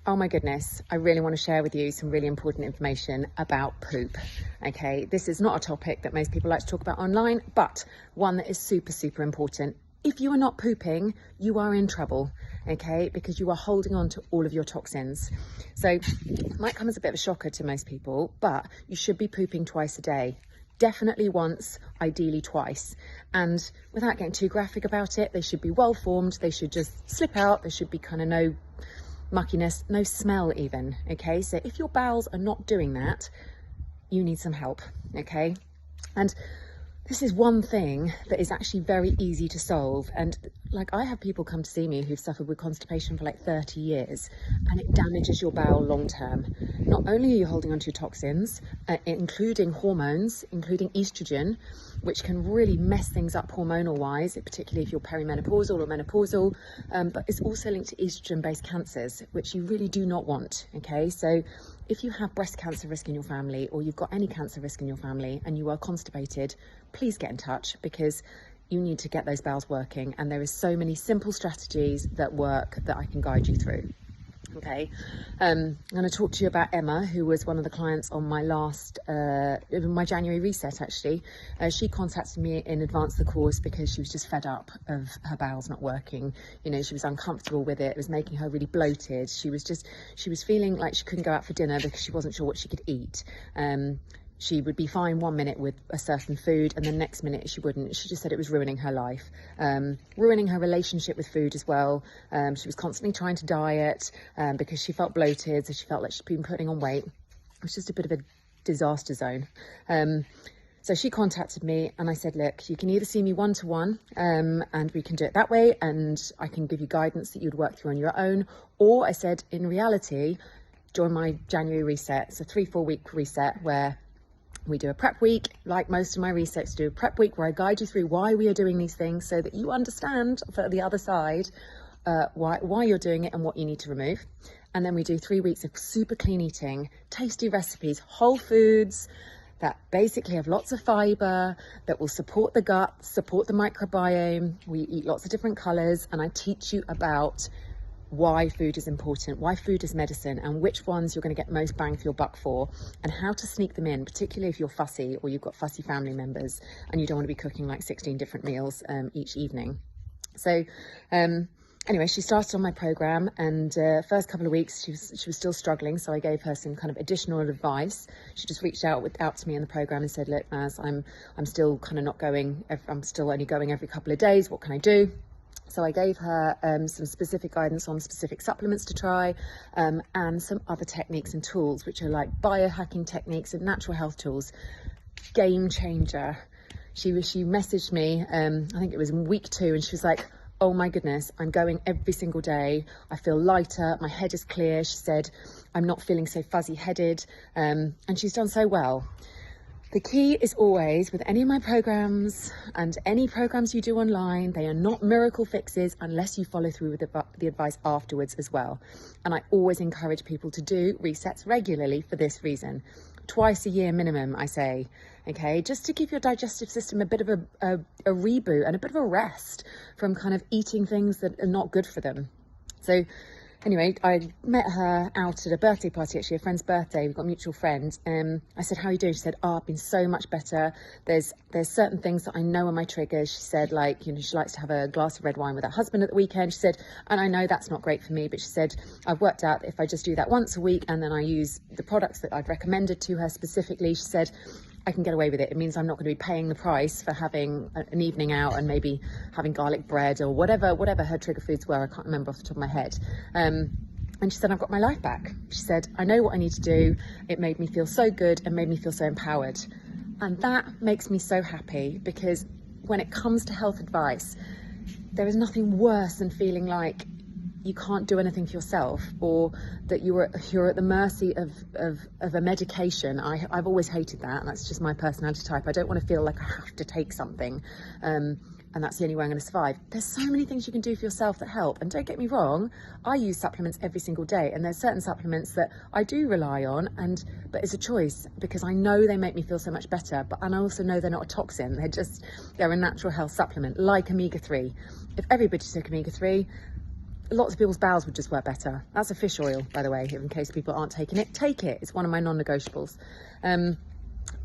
Oh my goodness, I really want to share with you some really important information about poop. Okay, this is not a topic that most people like to talk about online, but one that is super, super important. If you are not pooping, you are in trouble, okay, because you are holding on to all of your toxins. So it might come as a bit of a shocker to most people, but you should be pooping twice a day. Definitely once, ideally twice. And without getting too graphic about it, they should be well formed, they should just slip out, there should be kind of no muckiness, no smell even, okay? So if your bowels are not doing that, you need some help, okay? And this is one thing that is actually very easy to solve. And like, I have people come to see me who've suffered with constipation for like 30 years, and it damages your bowel long term. Not only are you holding onto your toxins, including hormones, including estrogen, which can really mess things up hormonal wise, particularly if you're perimenopausal or menopausal, but it's also linked to estrogen based cancers, which you really do not want, okay? So if you have breast cancer risk in your family, or you've got any cancer risk in your family and you are constipated, please get in touch, because you need to get those bowels working. And there is so many simple strategies that work that I can guide you through. Okay, I'm going to talk to you about Emma, who was one of the clients on my last, my January reset actually. She contacted me in advance of the course because she was just fed up of her bowels not working. You know, she was uncomfortable with it. It was making her really bloated. She was feeling like she couldn't go out for dinner because she wasn't sure what she could eat. She would be fine 1 minute with a certain food and the next minute she wouldn't. She just said it was ruining her life, ruining her relationship with food as well. She was constantly trying to diet because she felt bloated, so she felt like she'd been putting on weight. It was just a bit of a disaster zone. So she contacted me and I said, look, you can either see me one-to-one and we can do it that way and I can give you guidance that you'd work through on your own. Or I said, in reality, join my January reset. It's a 3-4 week reset where we do a prep week, like most of my resets do, a prep week where I guide you through why we are doing these things so that you understand for the other side why you're doing it and what you need to remove. And then we do 3 weeks of super clean eating, tasty recipes, whole foods that basically have lots of fiber, that will support the gut, support the microbiome. We eat lots of different colors, and I teach you about why food is important, why food is medicine, and which ones you're going to get most bang for your buck for, and how to sneak them in, particularly if you're fussy or you've got fussy family members and you don't want to be cooking like 16 different meals each evening. So anyway, she started on my program, and first couple of weeks she was still struggling, so I gave her some kind of additional advice. She just reached out to me in the program and said, look, Maz, I'm still kind of not going, I'm still only going every couple of days, what can I do? So I gave her some specific guidance on specific supplements to try, and some other techniques and tools, which are like biohacking techniques and natural health tools. Game changer. She messaged me, I think it was in week 2, and she was like, oh my goodness, I'm going every single day. I feel lighter, my head is clear. She said, I'm not feeling so fuzzy headed, and she's done so well. The key is always, with any of my programs and any programs you do online, they are not miracle fixes unless you follow through with the advice afterwards as well. And I always encourage people to do resets regularly for this reason. Twice a year minimum, I say, okay, just to give your digestive system a bit of a reboot and a bit of a rest from kind of eating things that are not good for them. So anyway, I met her out at a birthday party, actually, a friend's birthday. We've got a mutual friend. I said, how are you doing? She said, oh, I've been so much better. There's certain things that I know are my triggers. She said, like, you know, she likes to have a glass of red wine with her husband at the weekend. She said, and I know that's not great for me, but she said, I've worked out that if I just do that once a week and then I use the products that I've recommended to her specifically, she said, I can get away with it. It means I'm not going to be paying the price for having an evening out and maybe having garlic bread or whatever her trigger foods were. I can't remember off the top of my head. And she said, I've got my life back. She said, I know what I need to do. It made me feel so good and made me feel so empowered. And that makes me so happy, because when it comes to health advice, there is nothing worse than feeling like you can't do anything for yourself, or that you're at the mercy of a medication. I've always hated that, and that's just my personality type. I don't want to feel like I have to take something, and that's the only way I'm going to survive. There's so many things you can do for yourself that help, and don't get me wrong, I use supplements every single day, and there's certain supplements that I do rely on, but it's a choice, because I know they make me feel so much better, and I also know they're not a toxin. They're a natural health supplement, like omega-3. If everybody took omega-3, lots of people's bowels would just work better. That's a fish oil, by the way, in case people aren't taking it. Take it. It's one of my non-negotiables.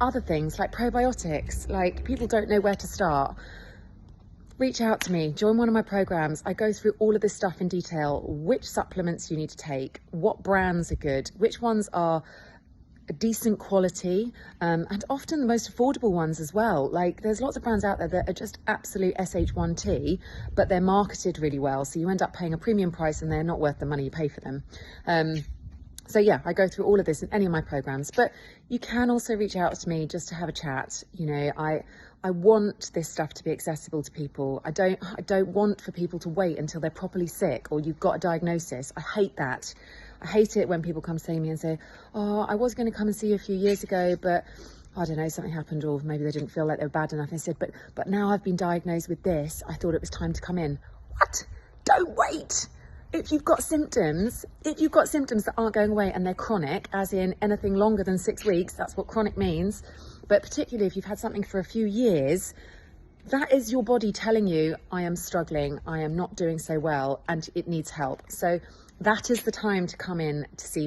Other things like probiotics, like people don't know where to start. Reach out to me, join one of my programs. I go through all of this stuff in detail, which supplements you need to take, what brands are good, which ones are a decent quality, and often the most affordable ones as well. Like there's lots of brands out there that are just absolute SH1T, but they're marketed really well. So you end up paying a premium price and they're not worth the money you pay for them. So yeah, I go through all of this in any of my programs, but you can also reach out to me just to have a chat. You know, I want this stuff to be accessible to people. I don't want for people to wait until they're properly sick or you've got a diagnosis. I hate that. I hate it when people come see me and say, oh, I was going to come and see you a few years ago, but I don't know, something happened, or maybe they didn't feel like they were bad enough. And I said, but now I've been diagnosed with this, I thought it was time to come in. What? Don't wait. If you've got symptoms that aren't going away and they're chronic, as in anything longer than 6 weeks, that's what chronic means. But particularly if you've had something for a few years, that is your body telling you, I am struggling, I am not doing so well, and it needs help. So that is the time to come in to see